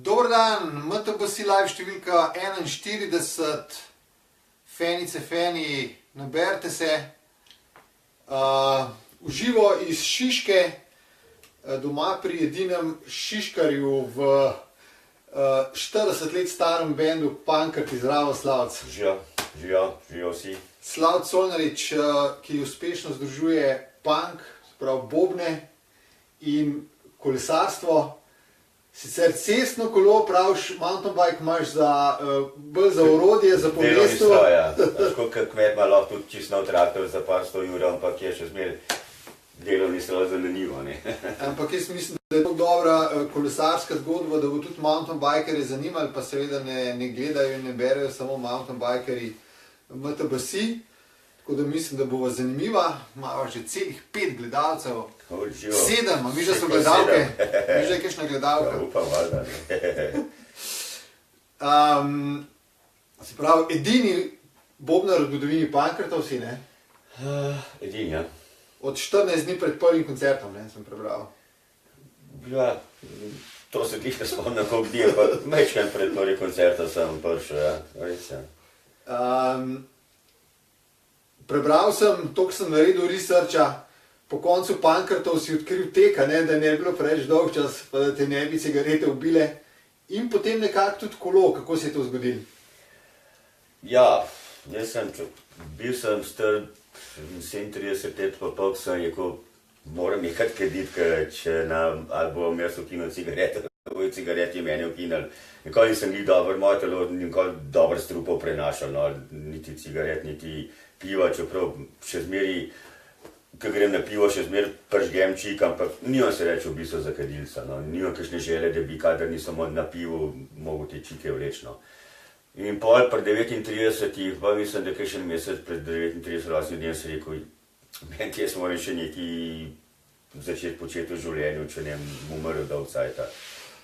Dober dan, MTBC Live številka 41, fenice, feni, naberite se. Uživo iz Šiške, doma pri edinem šiškarju v 40 let starem bendu Pankrti, zdravo Slavc. Živijo vsi. Slavc Solnarič, ki uspešno združuje punk, sprav bobne in kolesarstvo. Sicer cestno kolo, praviš, mountain bike imaš bolj za orodje, za pomesto. Delovni stroj, ja. Tako kot kmet ima lahko tudi čisto nov traktor za par 100 ur, ampak je še zmeraj delovni stroj zanimivo, ne. Ampak jaz mislim, da je to dobra kolesarska zgodba, da bo tudi mountain bikeri zanimali, pa seveda ne gledajo in ne berejo samo mountain bikeri MTBC. Tako da mislim, da bo zanimiva. Imamo že celih 5 gledalcev. 7, a mi že so gledalke. Mi že je kakšna gledalka. Upam, valjda. Se pravi, edini bobnar v zgodovini Pankrtov si, ne? Edini, ja. Od 14 dni pred prvim koncertom, ne, sem prebral. Ja, to se glih ne spomnim, koliko dni, pa mečkaj pred prvim koncertom sem prišel, ja. Res, ja. Prebral sem, toliko sem naredil researcha, po koncu Pankrtov si odkril teka, ne, da ne bi bilo preveč dolg čas, pa da te ne bi cigarete ubile. In potem nekako tudi kolo, kako se je to zgodilo? Ja, bil sem star 37 let, pa toliko sem rekel, moram nekaj kaditi, če ali bom jaz ukinil cigarete, bojo cigareti meni ukinili. Nikoli nisem bil dober, moje telo nikoli dobro strupov prenašal, no, niti cigaret, niti piva, čeprav še zmeri, ko grem na pivo, še zmeri pržgem čik, ampak nimam se reči v bistvu za kadilca, no, nimam kakšne želje, da bi kadar nisem na pivu mogel te čike vleči, no. In pol pri 39, pa mislim, da kakšen mesec pred 39 rojstnim dnem sem rekel, meni jaz moram še nekaj začeti početi v življenju, če ne umrl dolg cajta.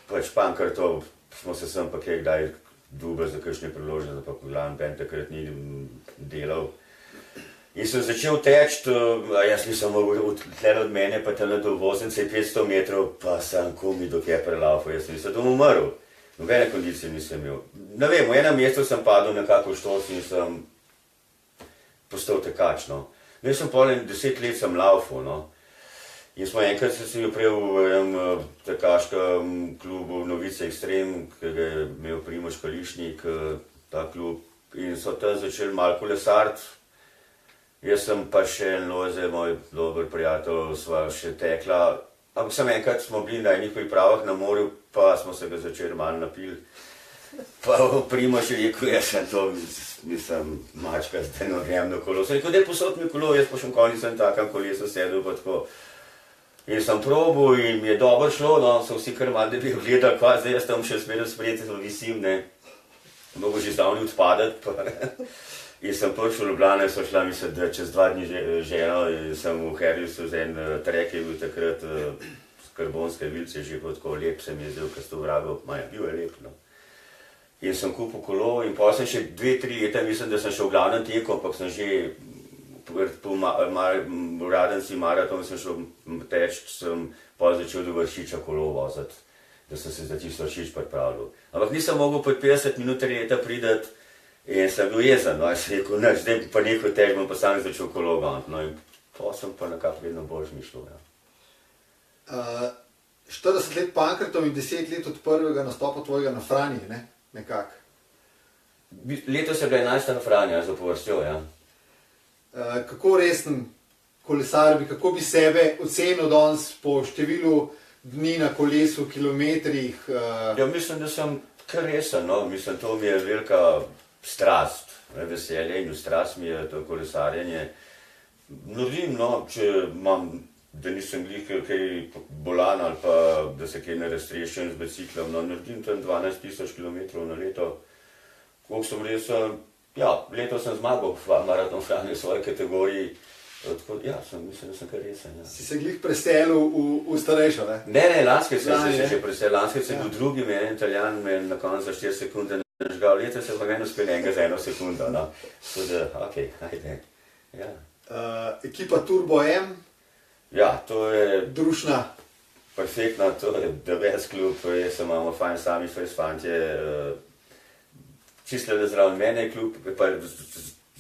Pač Pankrtov smo se sem pa kdaj dubali za kakšne priložnosti, pa glavno bend takrat ni delal. In sem začel teči, jaz nisem mogel tlele od mene, pa tele do voznice 500 metrov, pa sem komi do kje prelaufal, jaz sem tam umrl. Nobene kondicije nisem imel. Ne vem, v enem mestu sem padel nekako v štos in sem postal tekač, no. Jaz sem pol 10 let sem laufal, no. In smo enkrat se oprel v enem tekaškem klubu Novice Extreme, ki ga je imel Primož Kališnik, ta klub, in so tam začeli malo kolesariti. Jaz sem pa še en Lojze, moj dober prijatelj, sva še tekla, ampak sem enkrat smo bili na enih pripravah na morju, pa smo se ga začeli malo napili. Pa Primož je rekel, jaz sem to, nisem mačka, zdaj ne grem na kolo. Sem rekel, daj posod mi kolo, jaz pa še nikoli nisem takem kolesu sedel, pa tako. In sem probal in mi je dobro šlo, no, so vsi kar malo debeli gledali, kva, zdaj jaz tam še smeril sprejeti, visim, ne. Mogo že zdavni odpadati, pa in sem prišel v Ljubljano in so šla, mislim, da čez 2 dni ženo, in sem v Herjusu z en trek, je bil takrat z karbonske vilce, že tako lep se mi je zdel, ker s to vrago, bil je lep, no. In sem kupil kolo in potem sem še 2-3 leta, mislim, da sem še v glavnem teku, ampak sem že po Radenci maraton sem šel teč, sem pa začel do Vršiča kolo voziti, da sem se za tisto Vršič pripravljal. Ampak nisem mogel pod 50 minut leta pridati in sem bil jezen, no, in sem rekel, ne, zdaj pa nekaj teč, bom pa sam začel kolo goniti, no, in pa sem pa nekako vedno bolj zmišljal, ja. 40 let Pankrtov in 10 let od prvega nastopa tvojega na Franji, ne, nekako. Letos je bila 11. na Franji, za povrstjo, ja. Kako resen kolesar bi, kako bi sebe ocenil danes po številu dni na kolesu, kilometrih? Ja, mislim, da sem kar resen, no, mislim, to mi je velika strast, veselje in strast mi je to kolesarjenje. Naredim, no, če imam, da nisem glih kaj bolan ali pa da se kaj ne raztreščam z biciklom, no, naredim tam 12.000 kilometrov na leto. Koliko sem resen? Ja, leto sem zmagal maraton Franja v svoji kategoriji, tako, ja, mislim, da sem kar resen, ja. Si se glih preselil v starejšo, ne? Ne, lanske sem se že preselil, lanske sem bil drugi, me en Italijan me na koncu za 4 sekunde nažgal, leto se pa meni uspel enega za 1 sekundo, no. Tako da, okej, ajde, ja. Ekipa Turbo M? Ja, to je... Drušna? perfektno, to je the best klub, jaz sem imamo fajn sami fantje, čisto zraven mene klub, pa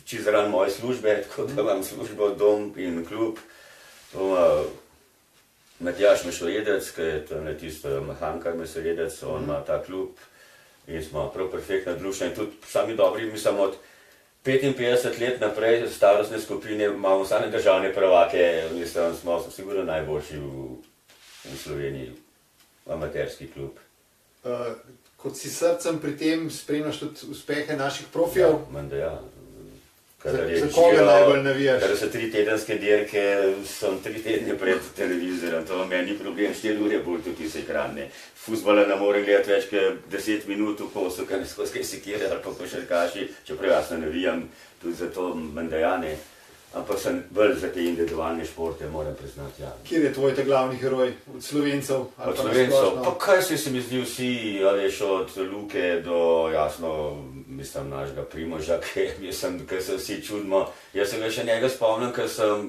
čisto zraven moje službe, tako da imam službo, dom in klub. Matjaž Mešojedec, ki je tam tisto mehankar Mešojedec, on ima ta klub in smo prav perfektna društva in tudi sami dobri, mislim od 55 let naprej starostne skupine imamo same državne prvake, mislim, smo sigurno najboljši v Sloveniji, amaterski klub. Kot si srcem pri tem spremljaš tudi uspehe naših profijev? Ja, menda ja. Za koga najbolj navijaš? Kada so 3 tedenske dirke, sem 3 tedne pred televizorjem, to meni ni problem, 4 ure bolj tudi vse ekran, ne. Fuzbola ne morem gledati več kot 10 minut v kosu, kaj ne skozi kaj sekire ali pa košarkaši, čeprav jasno navijam, tudi zato menda ja ne. Ampak sem bolj za te individualne športe, moram priznati, ja. Kjer je tvoj ta glavni heroj? Od Slovencev? Od Slovencev, pa kaj se mi zdi vsi, a veš, od Luke do, jasno, mislim, našega Primoža, ki se vsi čudimo. Jaz sem ga še njega spomnim, ker sem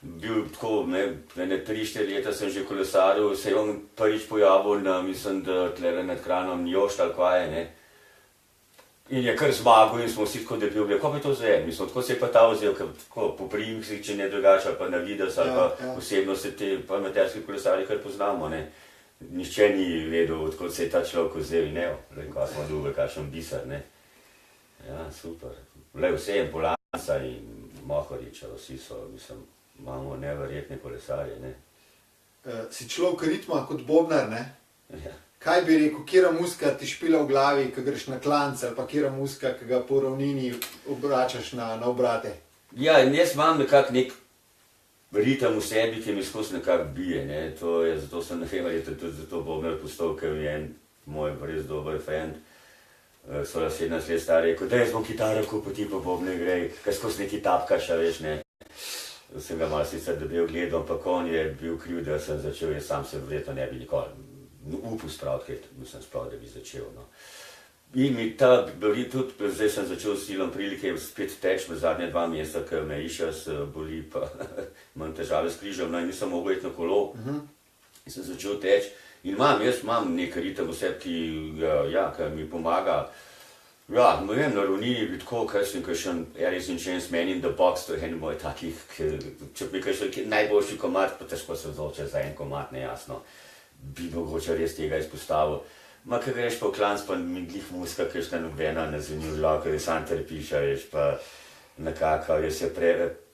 bil tako, ne, 3-4 leta sem že kolesaril, se je on prvič pojavil na, mislim, da tlele nad Kranjem Jošt ali kaj je, ne. In je kar zmagal in smo vsi tako debili, kako bi to zdaj, mislim, tako se je pa ta vzel, ker tako po primkih, če ne drugače, pa na vides ali pa osebno se te amaterski kolesarji kar poznamo, ne. Nihče ni vedel, odkot se je ta človek vzel in evo, kaj smo dobili, kakšen biser, ne. Ja, super. Le vse je Polanca in Mohoriča, vsi so, mislim, imamo neverjetne kolesarje, ne. Si človek ritma kot bobnar, ne? Ja. Kaj bi rekel, kjera muzika ti špila v glavi, ko greš na klanc, ali pa kjera muzika, ki ga po ravnini obračaš na obrate? Ja, jaz imam nekak nek ritem v sebi, ki mi skozi nekako bije, ne. To je, zato sem verjetno tudi zato bobnar postal, ker je en moj res dober friend, so 17 let star, rekel, da jaz bom kitaro kupil, ti pa bobne grej, kaj skozi neki tapkaš, a veš, ne. Sem ga malo sicer dobil gledal, ampak on je bil kriv, da sem začel, jaz sam se verjetno ne bi nikoli upal spraviti, mislim sploh, da bi začel, no. In mi ta boli tudi, zdaj sem začel s silom prilike spet teč v zadnje 2 meseca, ker me iščas boli, pa imam težave s križem, no in nisem mogel iti na kolo. In sem začel teč in jaz imam nek ritem v sebi, ki mi pomaga. Ja, ne vem, na ravnini bi tako, kaj sem kakšen Alice in Chains Man in the Box, to je en moj takih, če bi kakšen najboljši komad, pa težko se odloča za en komad, nejasno. Bi mogoče res tega izpostavil. Ma, ko greš pa v klanc, pa mi glih muzika, kakšna nobena ne zveni v glav, ker sam trpiš, veš, pa nekako, res se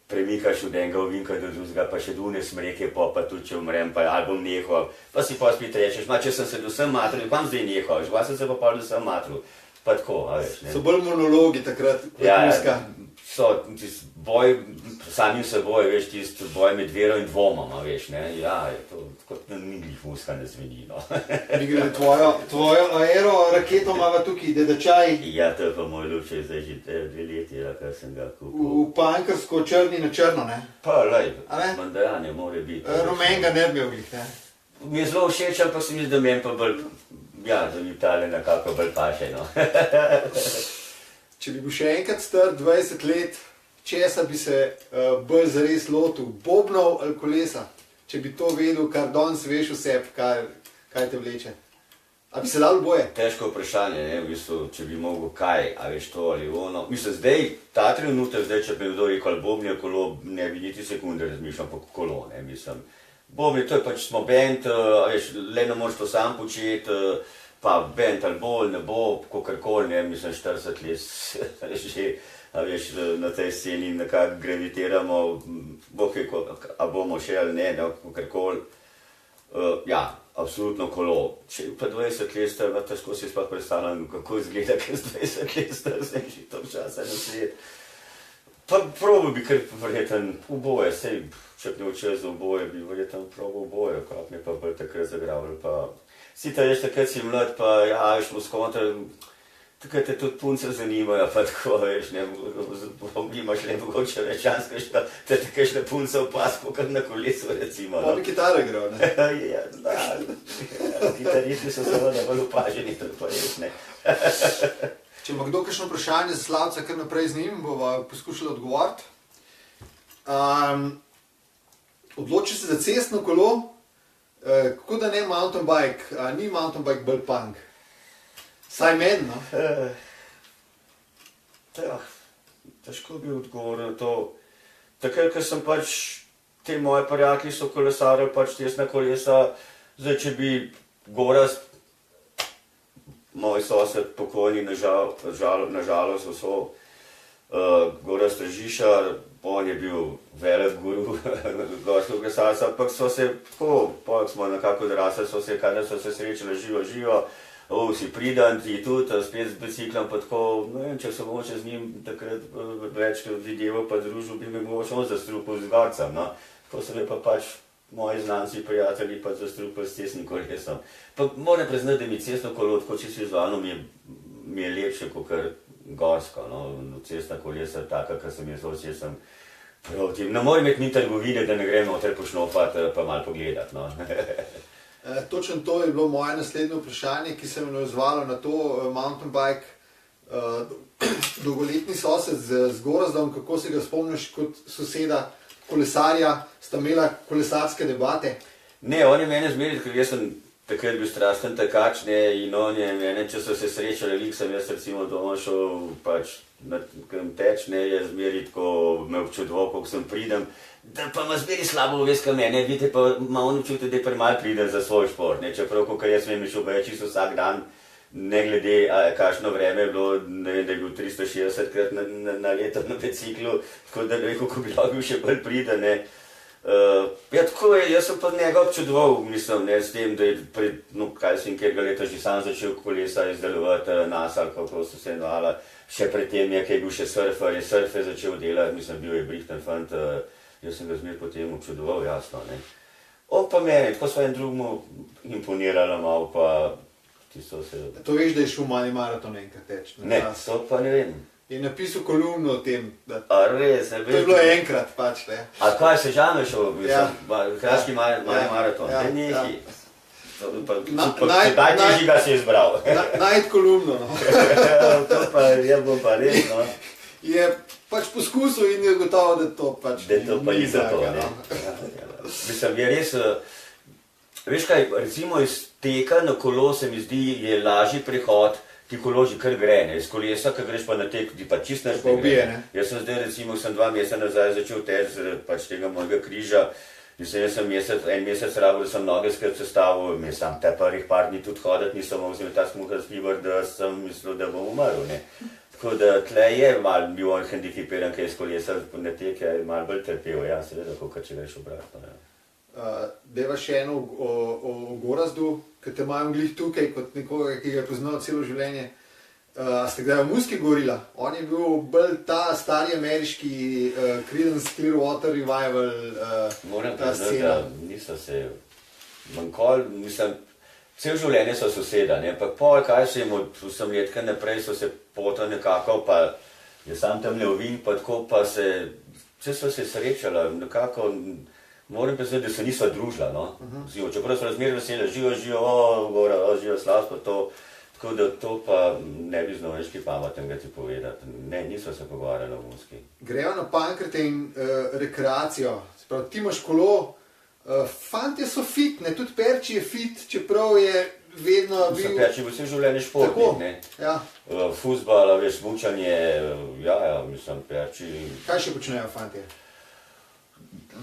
premikaš od enega ovinka do drugega, pa še dune smreke, pa tudi če umrem, pa ali bom nehal, pa si pa spet rečeš, ma, če sem se do sem matril, kam zdaj nehal, žva sem se pa do sem matril, pa tako, a veš, ne. So bolj monologi takrat, kot muzika. So, tisti boj, samim seboj, veš, tisti boj med vero in dvomom, a veš, ne, ja, je to, kot ni glih muzika ne zveni, no. Mi gre tvojo aero raketo imava tukaj, Dedačaj. Ja, to je pa moj ljubši, zdaj že 2 leti, kar sem ga kupil. V pankrsko črni na črno, ne? Pa, lej, menda ja, ne more biti. Rumenega ne bi bil glih, ne? Mi je zelo všeč, ampak se mi zdi, da meni pa bolj, ja, da mi tale nekako bolj paše, no. Če bi bil še enkrat star 20 let, česa bi se bolj zares lotil, bobnov ali kolesa? Če bi to vedel, kar danes veš v sebi, kaj te vleče? A bi se dal boje? Težko vprašanje, ne, v bistvu, če bi mogel kaj, a veš to ali ono. Mislim, zdaj, ta trenutek, zdaj, če bi kdo rekel bobni ali kolo, ne bi niti sekunde razmišljal po kolo, ne, mislim. Bobni, to je pač smo band, a veš, le ne moreš to sam početi, pa band ali bolj, ne bo, kakorkoli, ne, mislim, 40 let že, a veš, na tej sceni nekako gravitiramo, a bomo še ali ne, kakorkoli. Ja, absolutno kolo. Če pa 20 let star, težko si sploh predstavljam, kako izgleda, ker z 20 let star sem že to časa na svet. Pa probal bi kar verjeten oboje, sej, če bi učil za oboje, bi verjeten probal oboje, kot mi pa bolj takrat zagravili, pa si ta veš, takrat si mlad, pa ja, veš, mu skontra, takrat te tudi punce zanimajo, pa tako, veš, ne, imaš le mogoče več čas, te kakšne punce v pasku, kot na kolesu, recimo. Pa bi kitara igral, ne? Ja, kitaristi so seveda bolj opaženi, to pa res, ne. Če ima kdo kakšno vprašanje za Slavca, kar naprej z njim, bova poskušala odgovoriti. Odloči se za cestno kolo, Kako da ne mountain bike, ni mountain bike bolj punk? Saj meni, no? Težko bi odgovoril na to. Takrat, ko sem pač, te moje prijatelji so kolesarili pač tesna kolesa, zdaj, če bi Gorazd, moj sosed pokojni, nažalost so, Gorazd Tržišar, on je bil velik guru gorskega kolesarstva, ampak so se tako, poleg smo nekako odrasli, kadar so se srečali živo, si pridan, ti tudi, spet z biciklom, pa tako, ne vem, če sem mogoče z njim takrat več videval pa družil, bi me mogoče on zastrupil z gorcem, no. Tako so me pa pač moji znanci, prijatelji pa zastrupili s cestnim kolesom. Pa moram priznati, da mi cestno kolo, tako čisto vizualno, mi je lepše kot gorsko, no. Cestna kolesa, taka, kar sem jaz sem proti. Ne morem imeti ni trgovine, da ne grem noter pošnopati, pa malo pogledati, no. Točno to je bilo moje naslednje vprašanje, ki se me navezvalo na to mountain bike. Dolgoletni sosed z Gorazdom, kako se ga spomniš kot soseda kolesarja, sta imela kolesarske debate? Ne, on je mene zmeril, ker jaz sem takrat bil strasten takač, ne, in on je mene, če so se srečali, lik sem jaz recimo doma šel pač na teč, ne, je zmeril tako me občudoval, koliko sem pridem, da pa ima zmeril slabo vest, ka mene, vidite pa ima on občutek, da je premalo pridem za svoj šport, ne, čeprav, kakor jaz sem šel pa čisto vsak dan, ne glede, kakšno vreme je bilo, ne vem, da je bil 360 krat na leto na biciklu, tako da ne vem, kako bi lahko bil še bolj priden, ne. Ja, tako je, jaz sem pa njega občudoval, mislim, ne, s tem, da je pred, no, kaj sem kjerga leta že sam začel kolesa izdelovati, nasal, kako so se envala, še pred tem je, kaj je bil še surfer, je surfer začel delati, mislim, bil je brihten fant, jaz sem ga zmer potem občudoval, jasno, ne. On pa meni, tako sva en drugmu imponirala malo, pa tisto se... To veš, da je šel mali maraton enkrat teč? Ne, to pa ne vem. Je napisal kolumno o tem, da... A res, ne vem. To je bilo enkrat, pač, ne. A kaj, Sežano šel, Ja. Kraški mali maraton, Ja, ne neki. Naj- Najtežji ga si izbral. Najti kolumno, no. To pa je bilo pa res, no. Je pač poskusil in je gotovo, da to pač Da to pa ni za to, taka, ne. no. Mislim, je res, veš kaj, recimo iz teka na kolo se mi zdi, je lažji prehod, ti kolo že kar gre, ne, iz kolesa, ko greš pa na tek, ti pa čisto nič Pa ne ubije, gre. ne. Jaz sem zdaj recimo, sem 2 meseca nazaj začel teči zaradi pač tega mojega križa, mislim, jaz sem en mesec rabil, da sem noge skrb sestavil, mislim, te prvih par dni tudi hoditi nisem mogel, vzem ta smuhast fiber, da sem mislil, da bom umrl, ne. Tako da tle je malo bil on hendikepiran, kaj iz kolesa na tek je malo bolj trpel, ja, seveda, kakor če greš obratno, ja. Deva še eno o Gorazdu, ki te imam glih tukaj kot nekoga, ki ga je poznal celo življenje. Ste kdaj v Muski govorila? On je bil bolj ta stari ameriški Creedence Clearwater Revival Moram ta priznati, scena. da niso se manjkoli, mislim, cel življenje so soseda, ne, pa pol, kaj se jim od 8 let naprej so se pota nekako, pa je sam tam Leovin, pa tako, pa se so se srečala, nekako, moram priznati, da se niso družila, no, živo, čeprav so razmer vesele, živo, gora, živo, Slavs, pa to, tako da to pa ne bi znal več kaj pametnega ti povedati, ne, niso se pogovarjali v Muski. Grejo na Pankrte in rekreacijo. Sprav, ti imaš kolo, fantje so fit, ne, tudi Perči je fit, čeprav je vedno bil... Mislim, Perči bo vse življenje Tako, športnik, ne. ja. Fuzbal, veš, smučanje, ja, mislim, Perči. Kaj še počnejo fantje?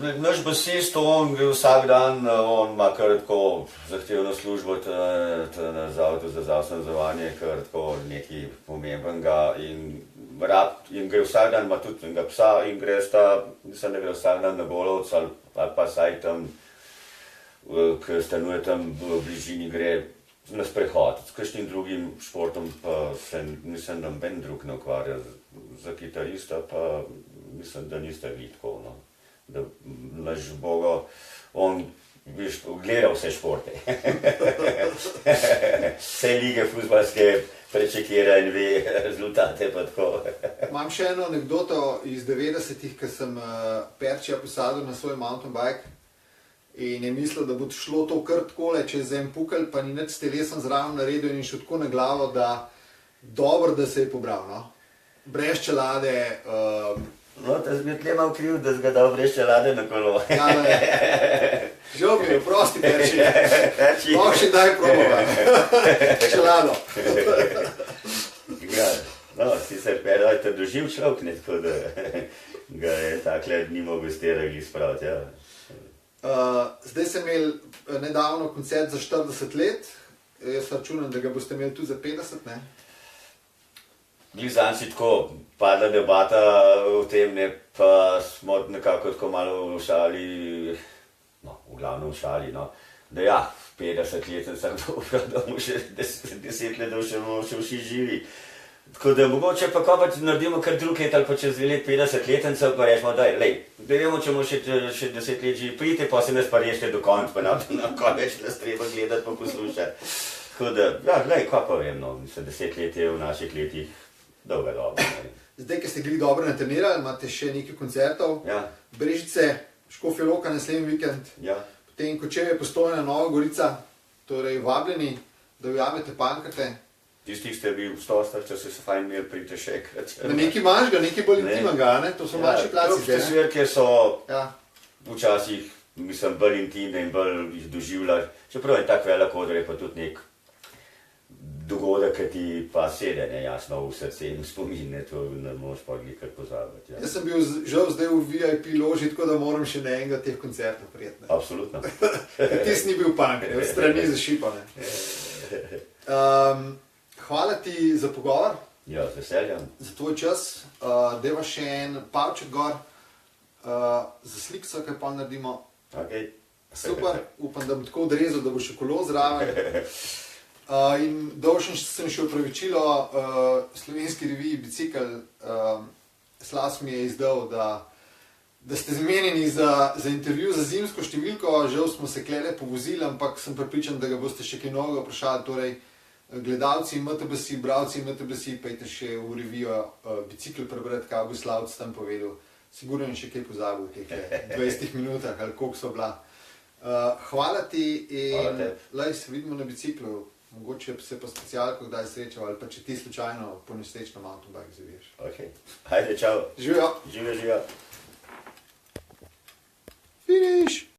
Naš basist, on gre vsak dan, on ima kar tako zahtevno službo na Zavodu za zdravstveno zavarovanje, kar tako nekaj pomembnega in gre vsak dan, ima tudi enega psa in gre mislim, da gre vsak dan na Golovec ali pa saj tam, ki stanuje tam v bližini, gre na sprehod. S kakšnim drugim športom pa se mislim, da noben drug ne ukvarja. Za kitarista pa mislim, da niste vi tako, no. Da naš Bogo, on gleda vse športe. Vse lige fuzbalske prečekira in ve rezultate pa tako. Imam še eno anekdoto iz 90-ih, ko sem Perčija posadil na svoj mountain bike in je mislil, da bo šlo to kar takole čez en pukelj, pa ni nič s telesom zraven naredil in šel tako na glavo, da dobro, da se je pobral, no. Brez čelade, No, ta zmed le malo kriv, da si ga dal brez čelade na kolo. Ja, Žal mi je, prosti perči. Perči. Lahko še daj probovat. Čelado. Ja, no, sicer Pero je to doživ človek, ne, tako da ga je takle ni mogel s terali spraviti, ja. Zdaj sem imel nedavno koncert za 40 let. Jaz računam, da ga boste imeli tudi za 50, ne? Glih zanj si tako padla debata o tem, ne, pa smo nekako tako malo v šali, no, v glavnem v šali, no, da ja, 50 let sem dobro, da bomo še 10 let, da bomo še vsi živi. Tako da mogoče pa ko pa naredimo kar drug let ali pa čez 2 let 50 letencev, pa rečemo, da vemo, če bomo še 10 let živi, pridite, pa se nas pa rešite do konca, pa na konec nas treba gledati pa poslušati. Tako da, ja, ko pa vem, no, 10 let je v naših letih dolga doba. Zdaj, ki ste bili dobro natrenirali, imate še nekaj koncertov. Ja. Brežice, Škofja Loka naslednji vikend. Ja. Potem Kočevje, Postojna, Nova Gorica. Torej vabljeni, da ujamete pankate. Tisti, ki ste bili v Stostah, če se fajn imeli, pridite še enkrat. Na nekaj manjšega, nekaj bolj intimnega, ne? To so manjši placi. Te svirke so Ja. včasih, mislim, bolj intimne in bolj jih doživljali. Čeprav je tak velik odr, je pa tudi nek dogodek, ki ti pa sede, ne, jasno, v srce in spomin, ne, to ne moreš pa kar pozabiti. Ja. Jaz sem bil žal zdaj v VIP loži, tako da moram še na enega teh koncertov prijeti. Absolutno. Tis ni bil punk, od strani zašipane. Hvala ti za pogovor. Ja, z veseljem. Za tvoj čas. Deva še en palček gor. Za slikco, kaj pa naredimo. Okay. Super, upam, da bom tako odrezal, da bo še kolo zraven. In dolžen sem še opravičilo slovenski reviji Bicikl. Slas mi je izdal, da ste zmenjeni za intervju za zimsko številko. Žal smo se klele povozili, ampak sem prepričan, da ga boste še kaj novega vprašali. Torej, gledalci MTBC, bralci MTBC, pejte še v revijo Bicikl prebrati, kaj bo Slavc tam povedal. Sigurno je še kaj pozabil v teh 20 minutah, ali koliko so bila. Hvala ti in lej, se vidimo na biciklu. Mogoče se pa specialko kdaj srečal, ali pa če ti slučajno po nesrečno mountain bike zaviješ. Ok, hajde, čau. Živijo. Živijo, živijo. Finish!